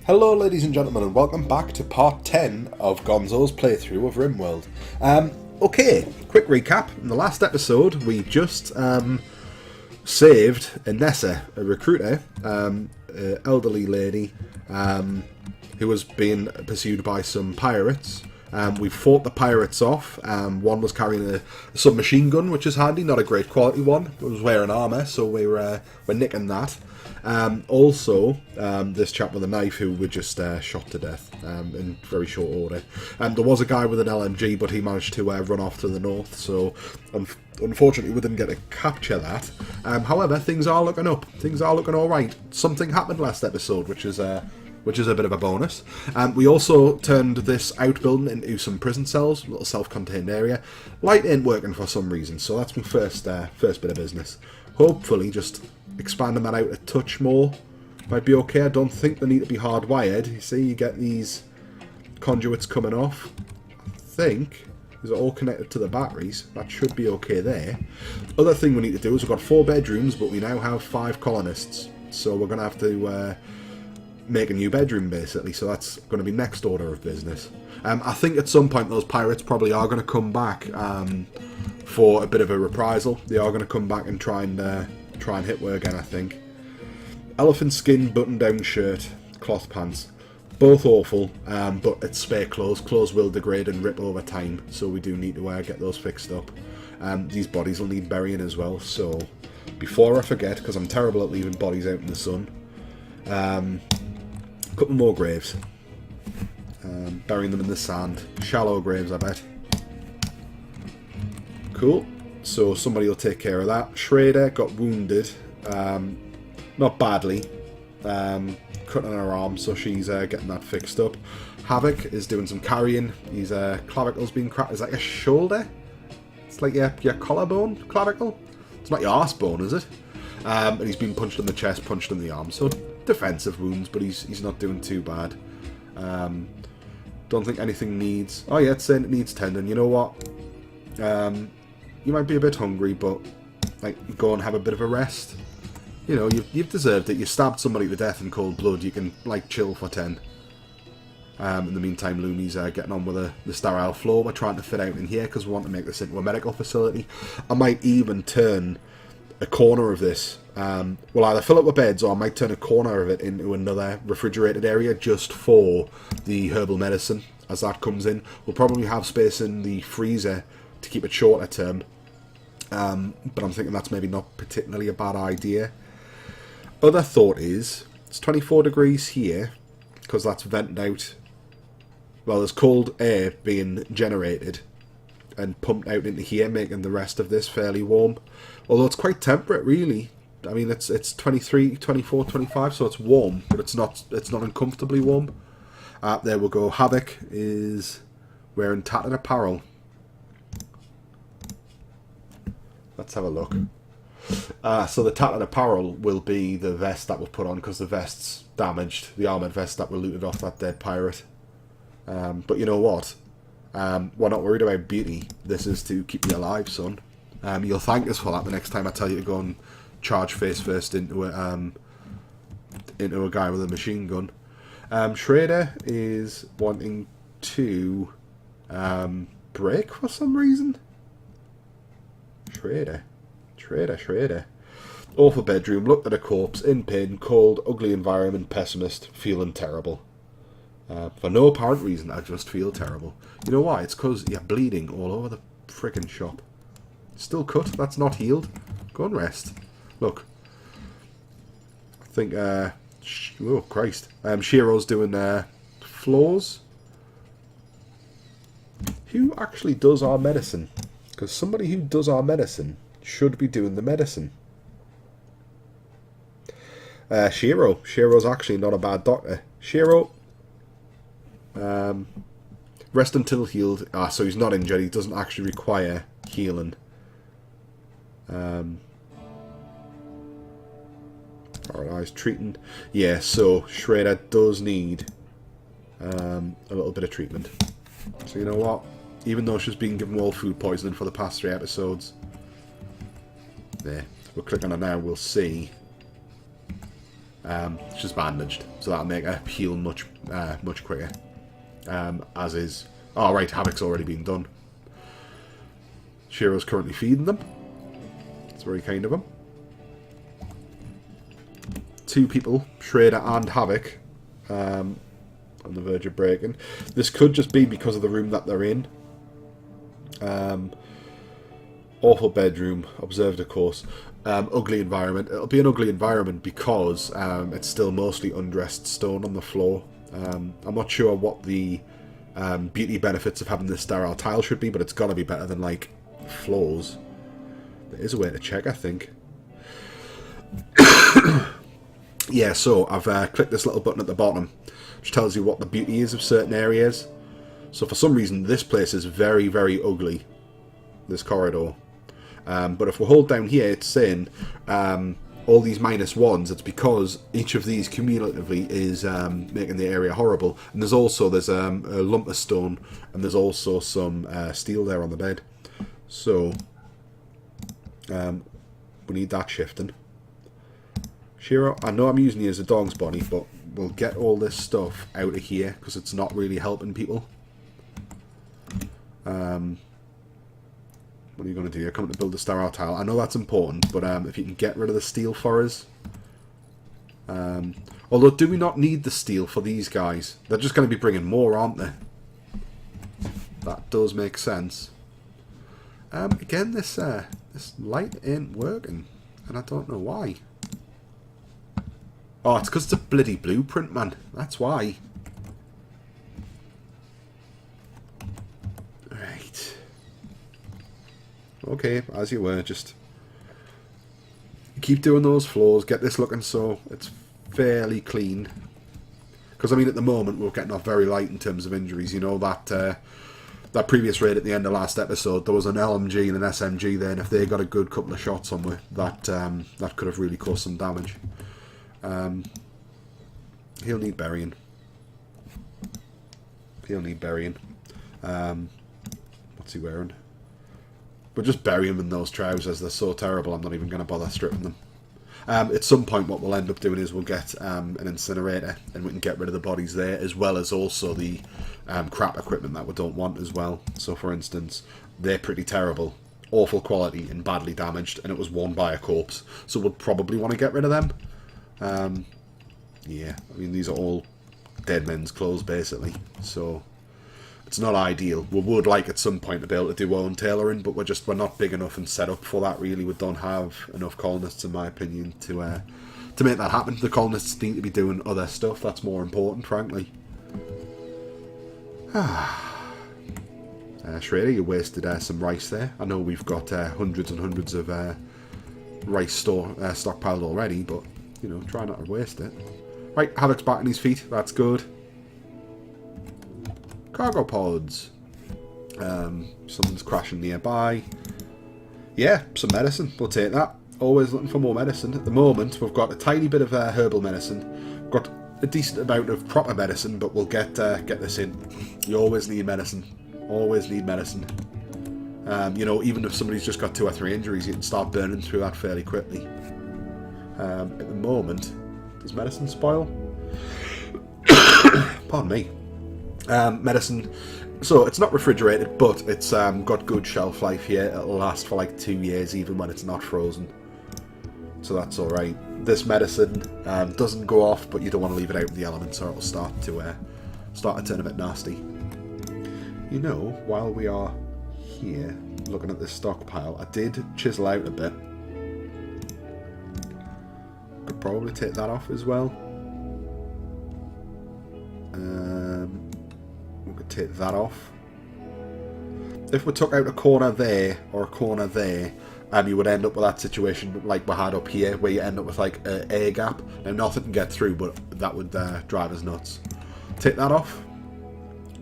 Hello ladies and gentlemen and welcome back to part 10 of Gonzo's playthrough of RimWorld. Okay, quick recap. In the last episode we just saved Inessa, a recruiter, elderly lady who was being pursued by some pirates. We fought the pirates off. One was carrying a submachine gun, which is handy, not a great quality one. It was wearing armour, so we're nicking that. This chap with a knife who we just shot to death in very short order. There was a guy with an LMG, but he managed to run off to the north, so unfortunately we didn't get to capture that. However, things are looking up. Things are looking alright. Something happened last episode, which is a bit of a bonus. We also turned this outbuilding into some prison cells, a little self-contained area. Light ain't working for some reason, so that's my first bit of business. Hopefully just expanding that out a touch more might be okay. I don't think they need to be hardwired. You see, you get these conduits coming off. I think these are all connected to the batteries. That should be okay there. Other thing we need to do is we've got 4 bedrooms, but we now have 5 colonists. So we're going to have to make a new bedroom, basically. So that's going to be next order of business. I think at some point those pirates probably are going to come back for a bit of a reprisal. They are going to come back and try and hit her again, I think. Elephant skin, button-down shirt, cloth pants. Both awful, but it's spare clothes. Clothes will degrade and rip over time, so we do need to get those fixed up. These bodies will need burying as well, so before I forget, because I'm terrible at leaving bodies out in the sun, a couple more graves. Burying them in the sand. Shallow graves, I bet. Cool. So somebody will take care of that. Schrader got wounded. Not badly. Cutting her arm, so she's getting that fixed up. Havoc is doing some carrying. His clavicle's being cracked. Is that your shoulder? It's like your collarbone clavicle? It's not your arse bone, is it? And he's been punched in the chest, punched in the arm. So defensive wounds, but he's not doing too bad. Don't think anything needs... Oh yeah, it's saying it needs tendon. You know what? You might be a bit hungry, but like, go and have a bit of a rest. You know, you've deserved it. You stabbed somebody to death in cold blood. You can, like, chill for 10. In the meantime, Lumi's getting on with the sterile floor. We're trying to fit out in here because we want to make this into a medical facility. I might even turn a corner of this. We'll either fill it with beds or I might turn a corner of it into another refrigerated area just for the herbal medicine as that comes in. We'll probably have space in the freezer to keep it shorter term. But I'm thinking that's maybe not particularly a bad idea. Other thought is, it's 24 degrees here, because that's vented out. Well, there's cold air being generated and pumped out into here, making the rest of this fairly warm. Although it's quite temperate, really. I mean, it's 23, 24, 25, so it's warm, but it's not uncomfortably warm. There we go. Havoc is wearing tattered apparel. Let's have a look. So the tattered apparel will be the vest that was put on because the vest's damaged. The armoured vest that were looted off that dead pirate. But you know what? We're not worried about beauty. This is to keep you alive, son. You'll thank us for that the next time I tell you to go and charge face first into a guy with a machine gun. Schrader is wanting to break for some reason. Schrader. Awful bedroom, looked at a corpse, in pain, cold, ugly environment, pessimist, feeling terrible. For no apparent reason, I just feel terrible. You know why? It's because you're bleeding all over the frickin' shop. Still cut, that's not healed. Go and rest. Look. I think, oh Christ. Shiro's doing floors. Who actually does our medicine? Because somebody who does our medicine should be doing the medicine. Shiro. Shiro's actually not a bad doctor. Shiro. Rest until healed. So he's not injured. He doesn't actually require healing. Alright, treating. Yeah, so Schrader does need a little bit of treatment. So you know what? Even though she's been given all food poisoning for the past 3 episodes. There. We'll click on her now, we'll see. She's bandaged, so that'll make her heal much quicker. As is... Oh, right, Havoc's already been done. Shiro's currently feeding them. It's very kind of him. 2 people, Shredder and Havoc, on the verge of breaking. This could just be because of the room that they're in. Awful bedroom, observed of course. Ugly environment. It'll be an ugly environment because it's still mostly undressed stone on the floor. I'm not sure what the beauty benefits of having this sterile tile should be, but it's gotta be better than, like, floors. There is a way to check, I think. Yeah, so I've clicked this little button at the bottom, which tells you what the beauty is of certain areas. So for some reason, this place is very, very ugly, this corridor. But if we hold down here, it's saying all these -1s. It's because each of these cumulatively is making the area horrible. And there's a lump of stone, and there's also some steel there on the bed. So we need that shifting. Shiro, I know I'm using you as a dog's body, but we'll get all this stuff out of here because it's not really helping people. What are you going to do? You're coming to build the sterile tile. I know that's important, but if you can get rid of the steel for us. Although, do we not need the steel for these guys? They're just going to be bringing more, aren't they? That does make sense. Again, this light ain't working, and I don't know why. Oh, it's because it's a bloody blueprint, man. That's why. Right. Okay, as you were, just keep doing those floors, get this looking so it's fairly clean. Because, I mean, at the moment, we're getting off very light in terms of injuries. You know, that previous raid at the end of last episode, there was an LMG and an SMG there, and if they got a good couple of shots on me, that could have really caused some damage. He'll need burying. He'll need burying. What's he wearing? But just bury him in those trousers. They're so terrible, I'm not even going to bother stripping them. At some point, what we'll end up doing is we'll get an incinerator, and we can get rid of the bodies there, as well as also the crap equipment that we don't want as well. So, for instance, they're pretty terrible. Awful quality and badly damaged, and it was won by a corpse. So we'll probably want to get rid of them. Yeah, I mean, these are all dead men's clothes, basically, so it's not ideal. We would like at some point to be able to do our own tailoring, but we're not big enough and set up for that, really. We don't have enough colonists, in my opinion, to make that happen. The colonists need to be doing other stuff that's more important, frankly. Shredder, you wasted some rice there. I know we've got hundreds and hundreds of rice stockpiled already, but you know, try not to waste it. Right, Havoc's back on his feet. That's good. Cargo pods. Something's crashing nearby. Yeah, some medicine. We'll take that. Always looking for more medicine. At the moment, we've got a tiny bit of herbal medicine. We've got a decent amount of proper medicine, but we'll get this in. You always need medicine. Always need medicine. You know, even if somebody's just got 2 or 3 injuries, you can start burning through that fairly quickly. At the moment, does medicine spoil? Pardon me. Medicine, so it's not refrigerated, but it's got good shelf life here. It'll last for like 2 years, even when it's not frozen. So that's alright. This medicine doesn't go off, but you don't want to leave it out in the elements, or it'll start to turn a bit nasty. You know, while we are here looking at this stockpile, I did chisel out a bit. Could probably take that off as well. We could take that off. If we took out a corner there or a corner there, you would end up with that situation like we had up here, where you end up with like an air gap. Now nothing can get through, but that would drive us nuts. Take that off.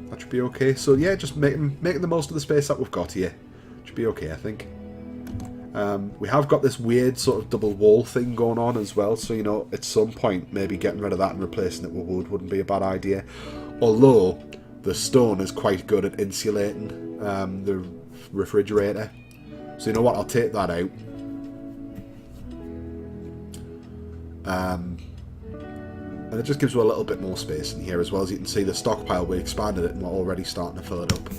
That should be okay. So yeah, just making the most of the space that we've got here. Should be okay, I think. We have got this weird sort of double wall thing going on as well, so you know, at some point maybe getting rid of that and replacing it with wood wouldn't be a bad idea. Although the stone is quite good at insulating the refrigerator. So you know what, I'll take that out. And it just gives you a little bit more space in here as well. As you can see, the stockpile, we expanded it and we're already starting to fill it up.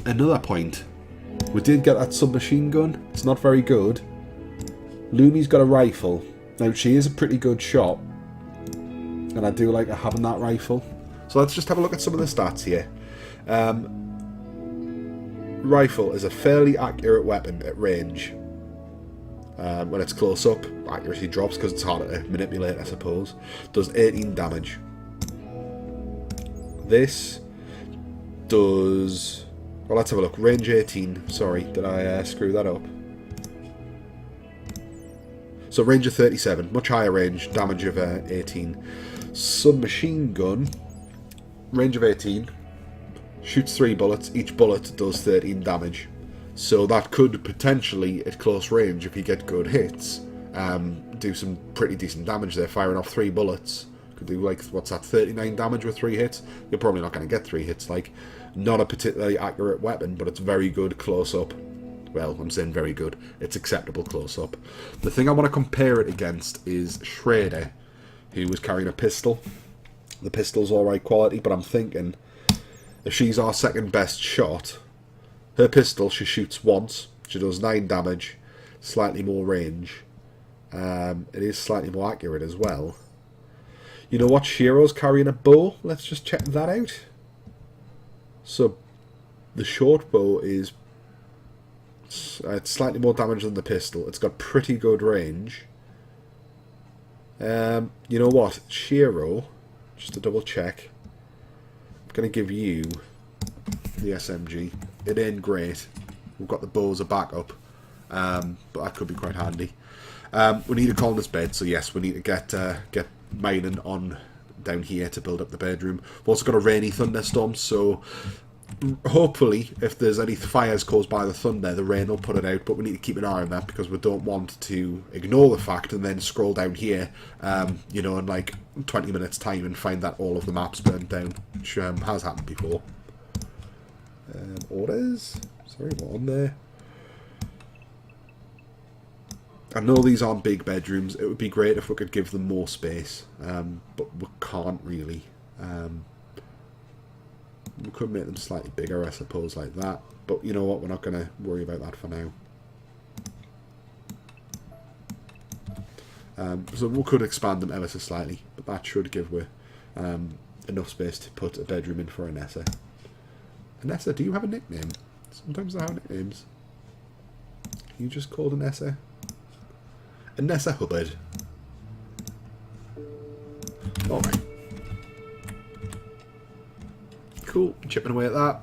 Another point. We did get that submachine gun. It's not very good. Lumi's got a rifle. Now, she is a pretty good shot. And I do like having that rifle. So let's just have a look at some of the stats here. Rifle is a fairly accurate weapon at range. When it's close up, accuracy drops because it's harder to manipulate, I suppose. Does 18 damage. This does... Well, let's have a look. Range 18. Sorry, did I screw that up? So range of 37. Much higher range. Damage of 18. Submachine gun. Range of 18. Shoots 3 bullets. Each bullet does 13 damage. So that could potentially, at close range, if you get good hits, do some pretty decent damage there. Firing off 3 bullets. Could do, like, what's that, 39 damage with 3 hits? You're probably not going to get 3 hits, like. Not a particularly accurate weapon, but it's very good close up. Well, I'm saying very good. It's acceptable close up. The thing I want to compare it against is Shredder, who was carrying a pistol. The pistol's alright quality, but I'm thinking, if she's our second best shot, her pistol, she shoots once. She does 9 damage, slightly more range. It is slightly more accurate as well. You know what? Shiro's carrying a bow. Let's just check that out. So, the short bow is it's slightly more damage than the pistol. It's got pretty good range. You know what? Shiro, just to double check, I'm going to give you the SMG. It ain't great. We've got the bow as a backup, but that could be quite handy. We need a colonist bed, so yes, we need to get mining on down here to build up the bedroom. We've also got a rainy thunderstorm, so hopefully if there's any fires caused by the thunder, the rain will put it out, but we need to keep an eye on that because we don't want to ignore the fact and then scroll down here, you know, in like 20 minutes time and find that all of the maps burned down, which has happened before. Orders? Sorry, what on there? I know these aren't big bedrooms. It would be great if we could give them more space, but we can't really. We could make them slightly bigger, I suppose, like that. But you know what? We're not going to worry about that for now. So we could expand them ever so slightly, but that should give we enough space to put a bedroom in for Anessa. Anessa, do you have a nickname? Sometimes I have nicknames. You just called Anessa? Anessa Hubbard. Alright. Cool. Chipping away at that.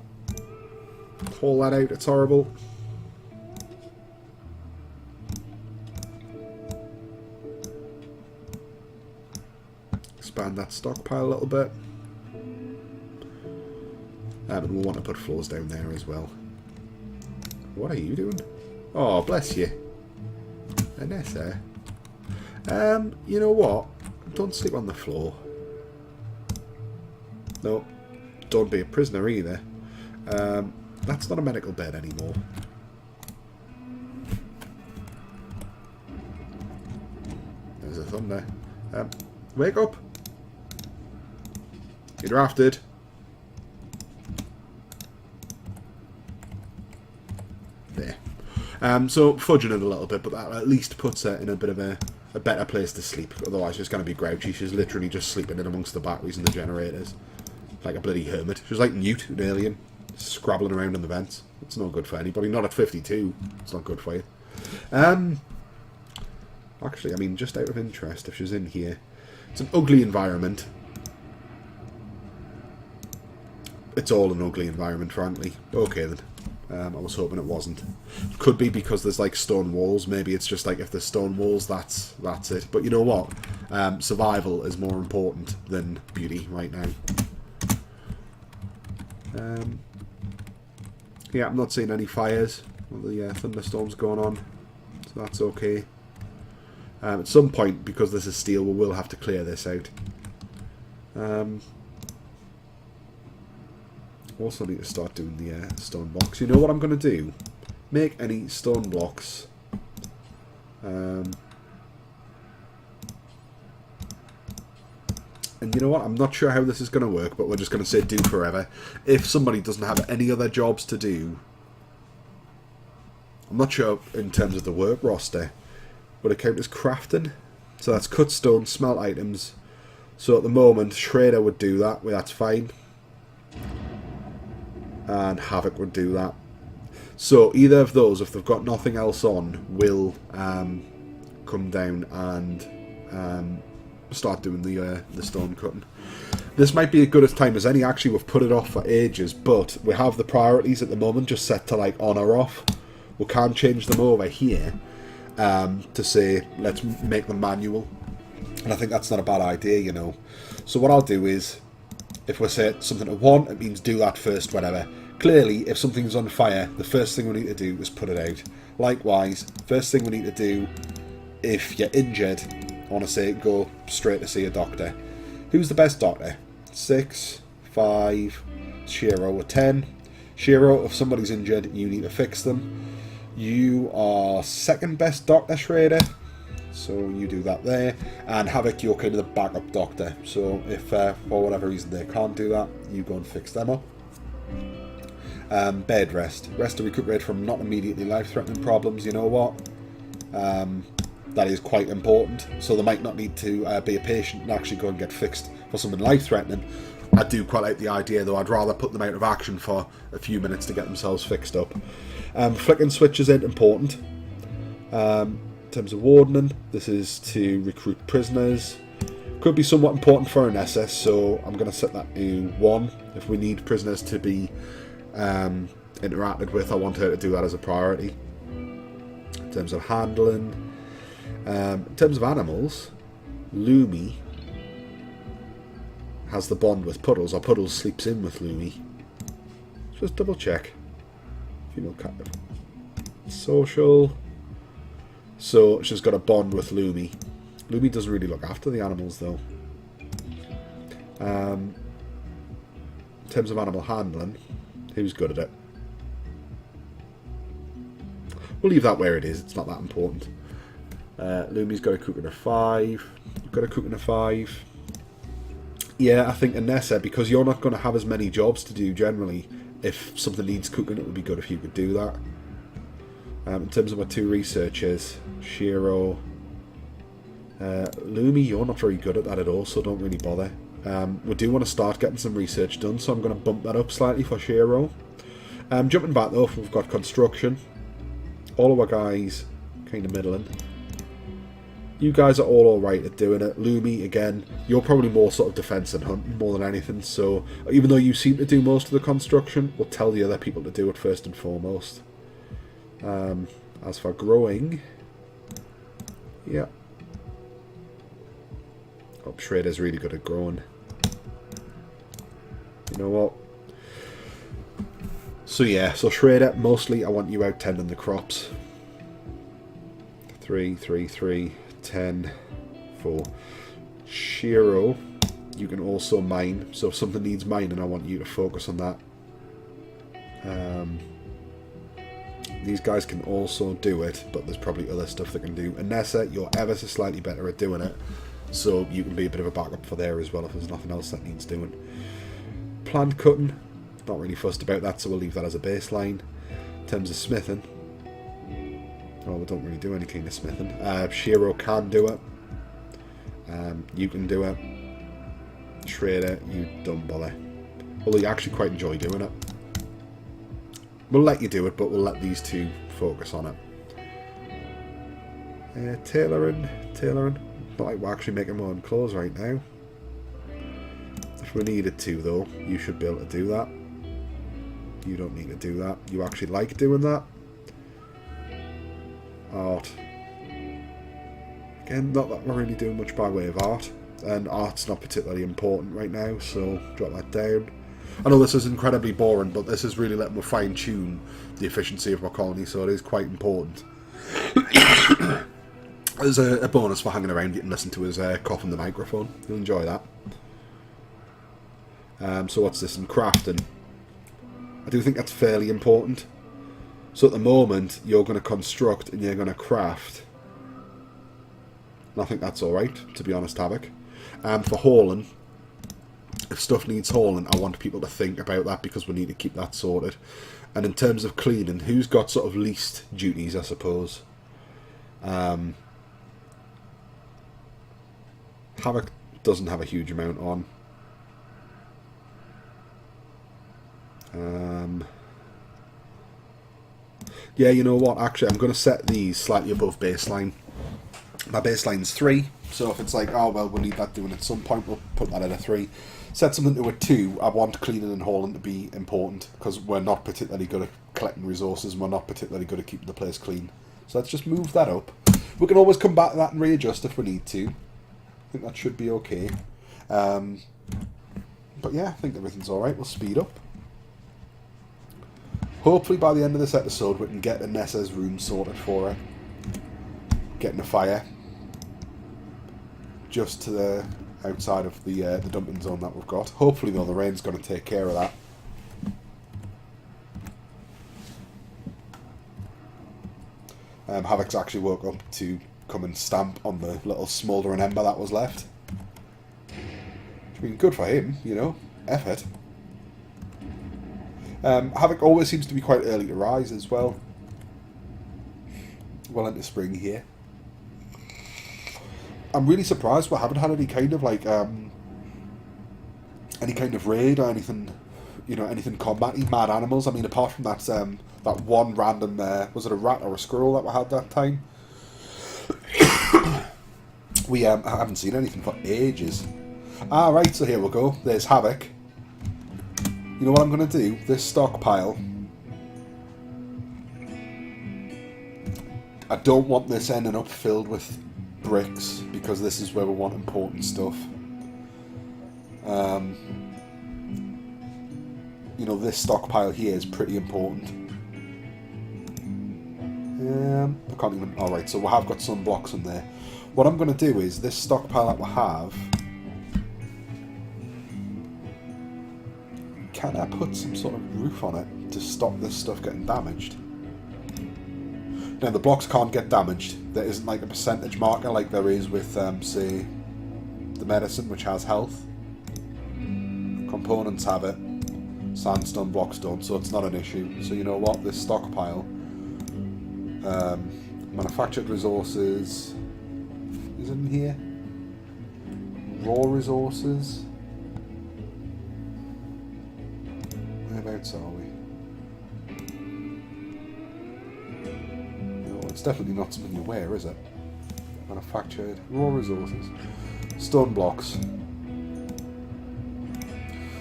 Haul that out. It's horrible. Expand that stockpile a little bit. And we'll want to put floors down there as well. What are you doing? Oh, bless you. Anessa. You know what? Don't sleep on the floor. No. Don't be a prisoner either. That's not a medical bed anymore. There's a thunder. Wake up. You're drafted. There. So fudging it a little bit, but that at least puts her in a bit of a better place to sleep. Otherwise she's going to be grouchy. She's literally just sleeping in amongst the batteries and the generators. Like a bloody hermit. She's like Newt, an alien. Scrabbling around in the vents. It's not good for anybody. Not at 52. It's not good for you. Actually, I mean, just out of interest, if she's in here. It's an ugly environment. It's all an ugly environment, frankly. Okay, then. I was hoping it wasn't. Could be because there's like stone walls. Maybe it's just like if there's stone walls, that's it. But you know what? Survival is more important than beauty right now. Yeah, I'm not seeing any fires. Well, the thunderstorms going on, so that's okay. At some point, because this is steel, we will have to clear this out. Also need to start doing the stone blocks. You know what I'm going to do? Make any stone blocks. And you know what? I'm not sure how this is going to work, but we're just going to say do forever. If somebody doesn't have any other jobs to do, I'm not sure in terms of the work roster, would it count as crafting? So that's cut stone, smelt items. So at the moment, Shredder would do that. Well, that's fine. And Havoc would do that. So either of those, if they've got nothing else on, will come down and start doing the stone cutting. This might be as good a time as any. Actually, we've put it off for ages, but we have the priorities at the moment just set to like on or off. We can change them over here to say let's make them manual, and I think that's not a bad idea, you know. So what I'll do is, if we set something to 1, it means do that first, whatever. Clearly, if something's on fire, the first thing we need to do is put it out. Likewise, first thing we need to do, if you're injured, I want to say go straight to see a doctor. Who's the best doctor? 6, 5, Shiro a 10. Shiro, if somebody's injured, you need to fix them. You are second best doctor, Shredder. So you do that there. And Havoc, you're kind of the backup doctor. So if for whatever reason they can't do that, you go and fix them up. Bed rest. Rest to recuperate from not immediately life-threatening problems. You know what? That is quite important. So they might not need to be a patient and actually go and get fixed for something life-threatening. I do quite like the idea, though. I'd rather put them out of action for a few minutes to get themselves fixed up. Flicking switches ain't important. In terms of wardening, this is to recruit prisoners. Could be somewhat important for an SS, so I'm going to set that to 1. If we need prisoners to be interacted with, I want her to do that as a priority. In terms of handling, in terms of animals, Lumi has the bond with Puddles, or Puddles sleeps in with Lumi. Just double check. Female captive. Social. So she's got a bond with Lumi. Lumi doesn't really look after the animals though. In terms of animal handling, who's good at it? We'll leave that where it is, it's not that important. Lumi's got a cook and a 5. Got a cook and a 5. Yeah, I think Anessa, because you're not going to have as many jobs to do generally, if something needs cooking, it would be good if you could do that. In terms of my 2 researchers, Shiro, Lumi, you're not very good at that at all, so don't really bother. We do want to start getting some research done, so I'm going to bump that up slightly for Shiro. Jumping back though, we've got construction. All of our guys kind of middling. You guys are all alright at doing it. Lumi, again, you're probably more sort of defense and hunting more than anything, so even though you seem to do most of the construction, we'll tell the other people to do it first and foremost. As for growing, yeah. Oh, Shredder's really good at growing. You know what? So yeah, so Shredder, mostly I want you out tending the crops. 3, 3, 3, 10, 4. Shiro, you can also mine. So if something needs mining, I want you to focus on that. These guys can also do it, but there's probably other stuff they can do. Anessa, you're ever so slightly better at doing it, so you can be a bit of a backup for there as well if there's nothing else that needs doing. Plant cutting, not really fussed about that, so we'll leave that as a baseline. In terms of smithing, well, we don't really do any kind of smithing. Shiro can do it. You can do it. Shredder, you don't bother. Although you actually quite enjoy doing it. We'll let you do it, but we'll let these 2 focus on it. Tailoring. Not like we're actually making my own clothes right now. If we needed to, though, you should be able to do that. You don't need to do that. You actually like doing that. Art. Again, not that we're really doing much by way of art. And art's not particularly important right now, so drop that down. I know this is incredibly boring, but this is really letting me fine-tune the efficiency of my colony, so it is quite important. There's a bonus for hanging around. You can listen to his cough in the microphone. You'll enjoy that. So what's this in crafting? I do think that's fairly important. So at the moment, you're going to construct and you're going to craft. And I think that's alright, to be honest, Havoc. For hauling, if stuff needs hauling, I want people to think about that because we need to keep that sorted. And in terms of cleaning, who's got sort of least duties, I suppose? Havoc doesn't have a huge amount on. Yeah, you know what? Actually, I'm going to set these slightly above baseline. My baseline's 3, so if it's like, oh, well, we'll need that doing at some point, we'll put that at a 3. Set something to a 2. I want cleaning and hauling to be important, because we're not particularly good at collecting resources, and we're not particularly good at keeping the place clean. So let's just move that up. We can always come back to that and readjust if we need to. I think that should be okay. But yeah, I think everything's alright. We'll speed up. Hopefully by the end of this episode we can get Nessa's room sorted for her. Getting a fire just to the outside of the dumping zone that we've got. Hopefully though the rain's going to take care of that. Havoc's actually woke up to come and stamp on the little smouldering ember that was left. It's been good for him, you know. Effort. Havoc always seems to be quite early to rise as well. Well into spring here. I'm really surprised we haven't had any kind of like any kind of raid or anything, you know, anything combat-y, mad animals. I mean, apart from that that one random was it a rat or a squirrel that we had that time? We haven't seen anything for ages. Ah, right. So here we go. There's Havoc. You know what I'm going to do? This stockpile. I don't want this ending up filled with bricks because this is where we want important stuff. You know, this stockpile here is pretty important. I can't even... Alright, so we have got some blocks in there. What I'm going to do is, this stockpile that we have... Can I put some sort of roof on it to stop this stuff getting damaged? Now, the blocks can't get damaged. There isn't like a percentage marker like there is with, say, the medicine, which has health. Components have it. Sandstone blocks don't, so it's not an issue. So you know what? This stockpile... manufactured resources... Is it in here? Raw resources... Whereabouts are we? No, it's definitely not something you wear, is it? Manufactured, raw resources, stone blocks.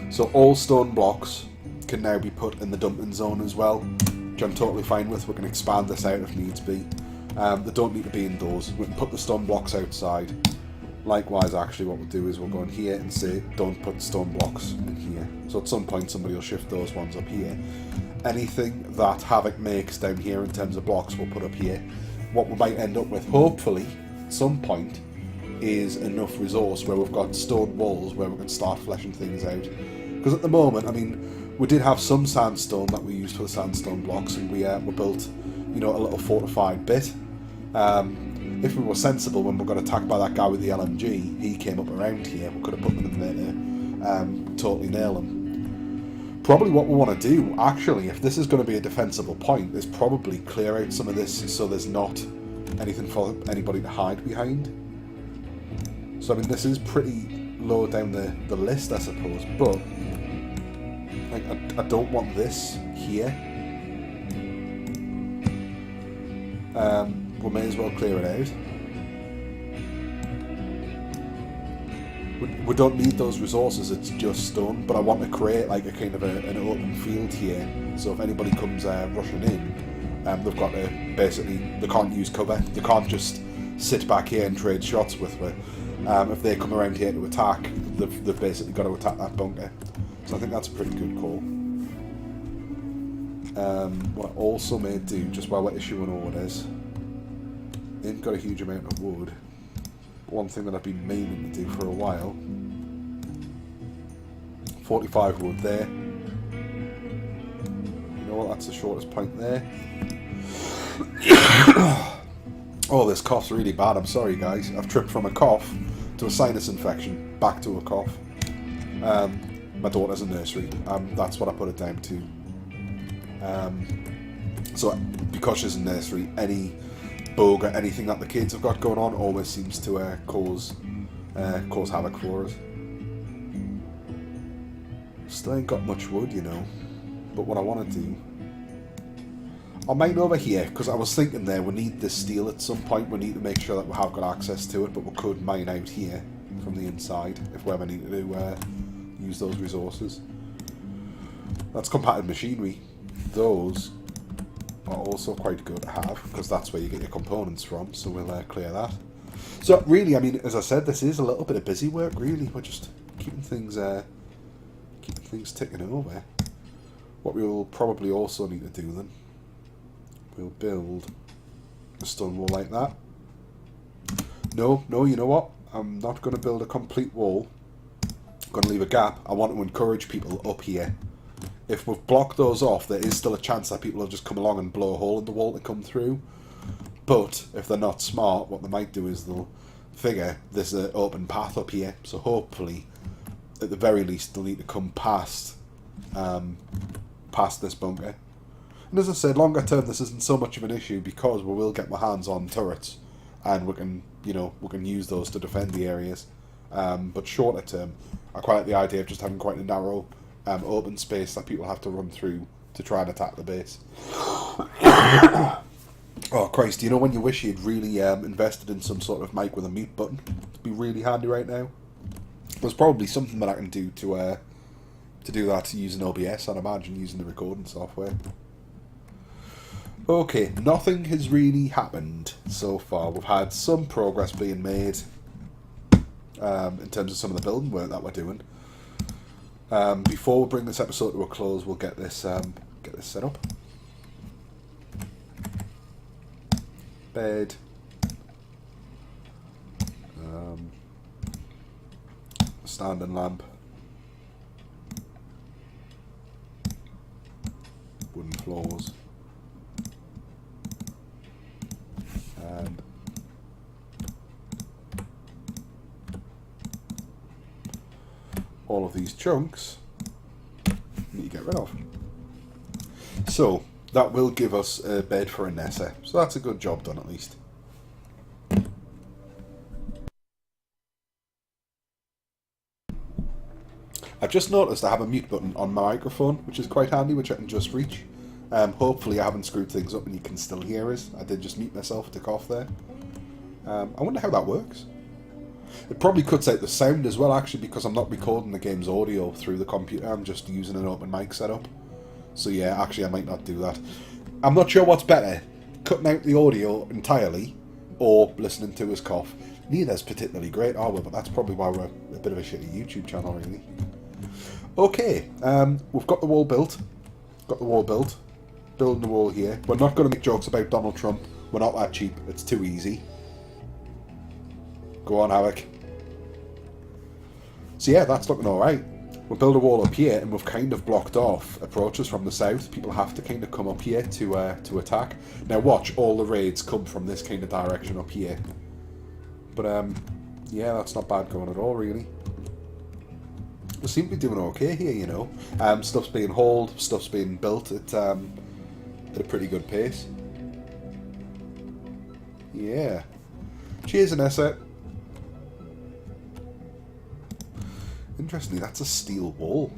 So all stone blocks can now be put in the dumping zone as well, which I'm totally fine with. We can expand this out if needs be. They don't need to be indoors. We can put the stone blocks outside. Likewise, actually, what we'll do is we'll go in here and say, don't put stone blocks in here. So at some point, somebody will shift those ones up here. Anything that Havoc makes down here in terms of blocks, we'll put up here. What we might end up with, hopefully, at some point, is enough resource where we've got stone walls where we can start fleshing things out. Because at the moment, I mean, we did have some sandstone that we used for the sandstone blocks, and we built, you know, a little fortified bit. If we were sensible when we got attacked by that guy with the LMG, he came up around here, we could have put them in there to totally nail him. Probably what we want to do, actually, if this is going to be a defensible point, is probably clear out some of this so there's not anything for anybody to hide behind. So, I mean, this is pretty low down the list, I suppose, but like, I don't want this here. We may as well clear it out. We don't need those resources, it's just stone, but I want to create like a kind of an open field here, so if anybody comes rushing in, they've got to basically, they can't use cover, they can't just sit back here and trade shots with me. If they come around here to attack, they've basically got to attack that bunker. So I think that's a pretty good call. What I also may do, just while we're issuing orders, ain't got a huge amount of wood. One thing that I've been meaning to do for a while. 45 wood there. You know what, that's the shortest point there. Oh, this cough's really bad, I'm sorry guys. I've tripped from a cough to a sinus infection, back to a cough. My daughter's a nursery. That's what I put it down to. So because she's in nursery, any bug or anything that the kids have got going on always seems to cause havoc for us. Still ain't got much wood, you know. But what I want to do, I'll mine over here, because I was thinking there we need this steel at some point. We need to make sure that we have got access to it, but we could mine out here from the inside if we ever need to use those resources. That's compacted machinery. Those are also quite good to have, because that's where you get your components from, so we'll clear that. So really, I mean, as I said, this is a little bit of busy work, really. We're just keeping things ticking over. What we will probably also need to do then, we'll build a stone wall like that. No, you know what? I'm not going to build a complete wall. I'm going to leave a gap. I want to encourage people up here. If we've blocked those off, there is still a chance that people will just come along and blow a hole in the wall to come through. But if they're not smart, what they might do is they'll figure there's an open path up here. So hopefully, at the very least, they'll need to come past this bunker. And as I said, longer term, this isn't so much of an issue because we will get my hands on turrets, and we can use those to defend the areas. But shorter term, I quite like the idea of just having quite a narrow open space that people have to run through to try and attack the base. Oh Christ, you know when you wish you'd really invested in some sort of mic with a mute button? It'd be really handy right now. There's probably something that I can do to do that using OBS, I'd imagine, using the recording software. Okay, nothing has really happened so far. We've had some progress being made in terms of some of the building work that we're doing. Before we bring this episode to a close, we'll get this set up. Bed. Standing lamp. Wooden floors. And all of these chunks need to get rid of. So that will give us a bed for a Nessa. So that's a good job done at least. I've just noticed I have a mute button on my microphone, which is quite handy, which I can just reach. Hopefully I haven't screwed things up and you can still hear us. I did just mute myself to cough there. I wonder how that works. It probably cuts out the sound as well, actually, because I'm not recording the game's audio through the computer. I'm just using an open mic setup. So yeah, actually I might not do that. I'm not sure what's better, cutting out the audio entirely or listening to us cough. Neither's particularly great, are we? But that's probably why we're a bit of a shitty YouTube channel, really. Okay, we've got the wall built. Building the wall here. We're not going to make jokes about Donald Trump. We're not that cheap. It's too easy. Go on, Havoc. So yeah, that's looking alright. We'll build a wall up here, and we've kind of blocked off approaches from the south. People have to kind of come up here to attack. Now watch, all the raids come from this kind of direction up here. But yeah, that's not bad going at all, really. We seem to be doing okay here, you know. Stuff's being hauled, stuff's being built at a pretty good pace. Yeah. Cheers, Anessa. Interestingly, that's a steel wall.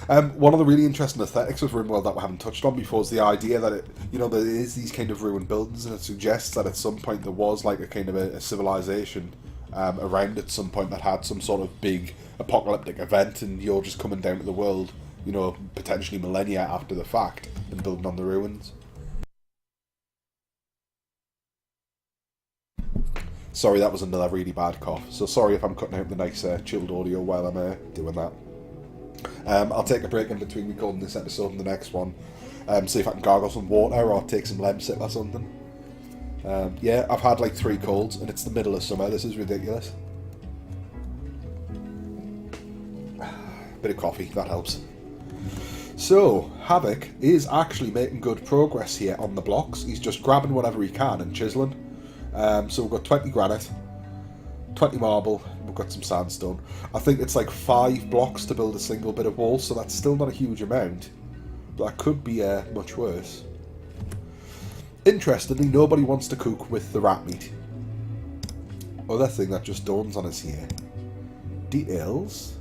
One of the really interesting aesthetics of RimWorld that we haven't touched on before is the idea that there is these kind of ruined buildings, and it suggests that at some point there was like a kind of a civilization around at some point that had some sort of big apocalyptic event, and you're just coming down to the world, potentially millennia after the fact, and building on the ruins. Sorry, that was another really bad cough, so sorry if I'm cutting out the nice chilled audio while I'm doing that. I'll take a break in between recording this episode and the next one, see if I can gargle some water or take some Lemsip or something. Yeah, I've had like 3 colds, and it's the middle of summer. This is ridiculous. Bit of coffee, that helps. So, Havoc is actually making good progress here on the blocks. He's just grabbing whatever he can and chiseling. So we've got 20 granite, 20 marble, we've got some sandstone. I think it's like 5 blocks to build a single bit of wall, so that's still not a huge amount. But that could be much worse. Interestingly, nobody wants to cook with the rat meat. Other thing that just dawns on us here. Details.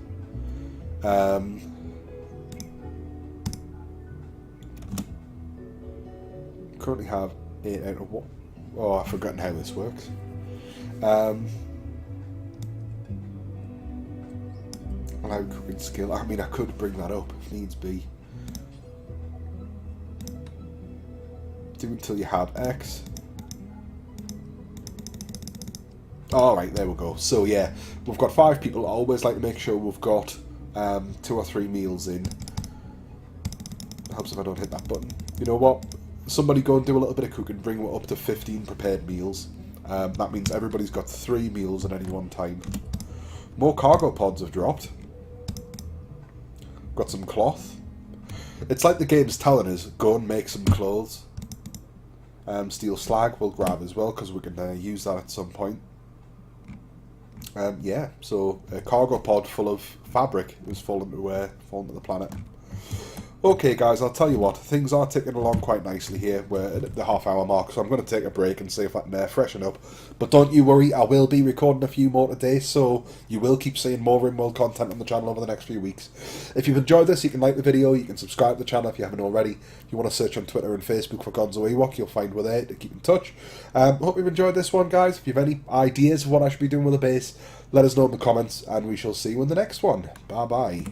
Currently have 8 out of what? Oh, I've forgotten how this works. Allow cooking skill. I mean, I could bring that up if needs be. Do until you have X. Alright, there we go. So yeah, we've got 5 people. I always like to make sure we've got 2 or 3 meals in. Helps if I don't hit that button. You know what? Somebody go and do a little bit of cooking, bring it up to 15 prepared meals. That means everybody's got 3 meals at any one time. More cargo pods have dropped. Got some cloth. It's like the game's telling us, go and make some clothes. Steel slag we'll grab as well, because we can use that at some point. Yeah, so a cargo pod full of fabric was fallen to the planet. Okay guys, I'll tell you what, things are ticking along quite nicely here. We're at the half-hour mark, so I'm going to take a break and see if I can freshen up. But don't you worry, I will be recording a few more today, so you will keep seeing more RimWorld content on the channel over the next few weeks. If you've enjoyed this, you can like the video, you can subscribe to the channel if you haven't already. If you want to search on Twitter and Facebook for GonzoEwok, you'll find we're there to keep in touch. Hope you've enjoyed this one, guys. If you have any ideas of what I should be doing with the base, let us know in the comments, and we shall see you in the next one. Bye-bye.